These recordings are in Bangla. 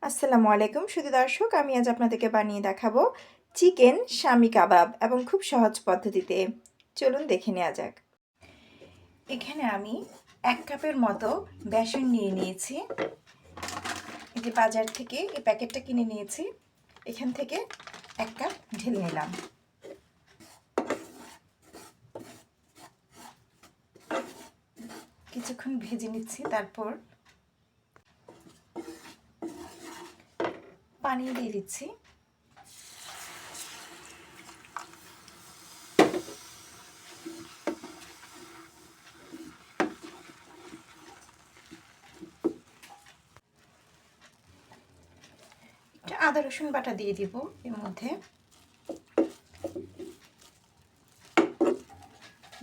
আসসালামু আলাইকুম শুধু দর্শক, আমি আজ আপনাদেরকে বানিয়ে দেখাবো চিকেন শামি কাবাব এবং খুব সহজ পদ্ধতিতে। চলুন দেখে নেওয়া যাক। এখানে আমি 1 কাপের মতো বেসন নিয়ে নিয়েছি। এই যে বাজার থেকে এই প্যাকেটটা কিনে নিয়েছি, এখান থেকে 1 কাপ ঢেলে নিলাম। কিছুক্ষণ ভেজে নিচ্ছি, তারপর পানি দিয়ে দিচ্ছি। আদা রসুন বাটা দিয়ে দিব এর মধ্যে,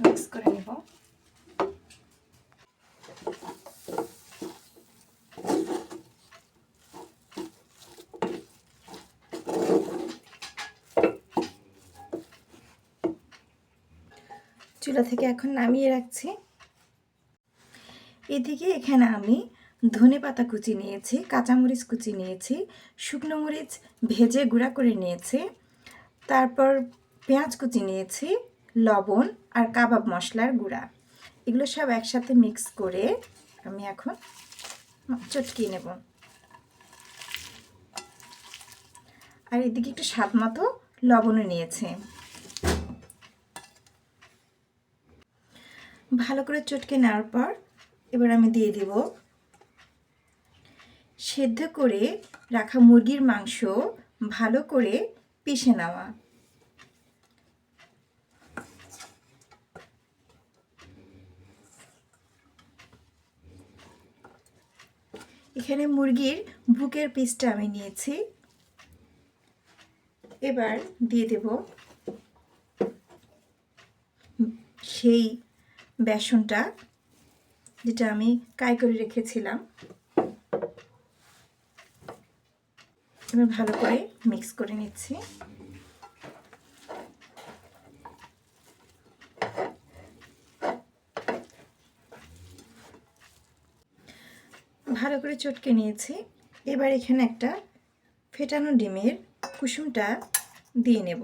মিক্স করে নেব। চুলা থেকে এখন নামিয়ে রাখছি। এদিকে এখানে আমি ধনেপাতা কুচি নিয়েছি, কাঁচামরিচ কুচি নিয়েছি, শুকনো মরিচ ভেজে গুঁড়া করে নিয়েছি, তারপর পেঁয়াজ কুচি নিয়েছি, লবণ আর কাবাব মশলার গুঁড়া, এগুলো সব একসাথে মিক্স করে আমি এখন চটকিয়ে নেব। আর এদিকে একটু স্বাদ মতো লবণও নিয়েছি। ভালো করে চটকে নেওয়ার পর এবার আমি দিয়ে দেব সেদ্ধ করে রাখা মুরগির মাংস, ভালো করে পিষে নেওয়া। এখানে মুরগির বুকের পিসটা আমি নিয়েছি। এবার দিয়ে দেব সেই বেসনটা, যেটা আমি কাই করে রেখেছিলাম। এবার ভালো করে মিক্স করে নিচ্ছি। ভালো করে চটকে নিয়েছি। এবার এখানে একটা ফেটানো ডিমের কুসুমটা দিয়ে নেব।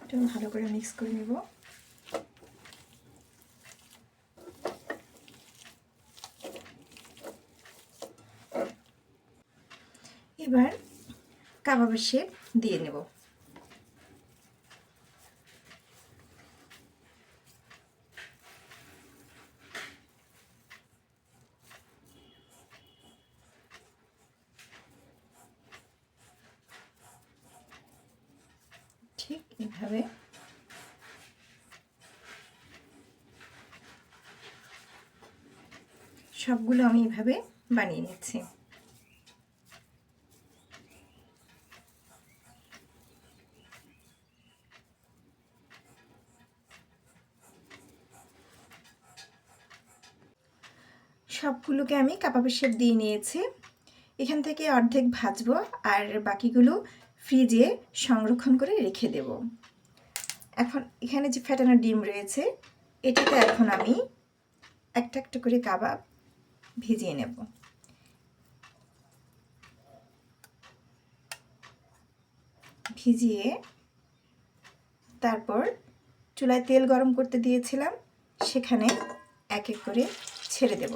এটা ভালো করে মিক্স করে নেব। এবার কাবাবের শেপ দিয়ে নেব। ঠিক এভাবে সবগুলো আমি এভাবে বানিয়ে নিচ্ছি। সবগুলোকে আমি কাবাবের শেপ দিয়ে নিয়েছি। এখান থেকে অর্ধেক ভাজবো আর বাকিগুলো ফ্রিজে সংরক্ষণ করে রেখে দেব। এখন এখানে যে ফেটানো ডিম রয়েছে, এটাতে এখন আমি একটা একটা করে কাবাব ভিজিয়ে নেব। ভিজিয়ে তারপর চুলায় তেল গরম করতে দিয়েছিলাম, সেখানে এক এক করে ছেড়ে দেব।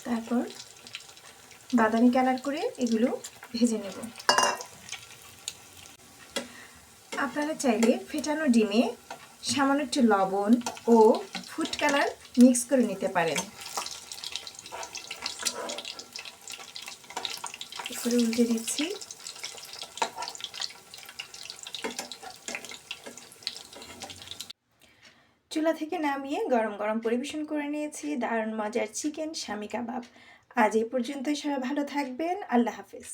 তারপর বাদামি কালার করে এগুলো ভেজে নেব। আপনারা চাইলে ফেটানো ডিমে সামান্য একটু লবণ ও ফুড কালার মিক্স করে নিতে পারেন। করে উল্টে দিচ্ছি। চুলা থেকে নামিয়ে গরম গরম পরিবেশন করে নিয়েছি দারুণ মজার চিকেন শামি কাবাব। আজ এই পর্যন্তই, সবাই ভালো থাকবেন। আল্লাহ হাফেজ।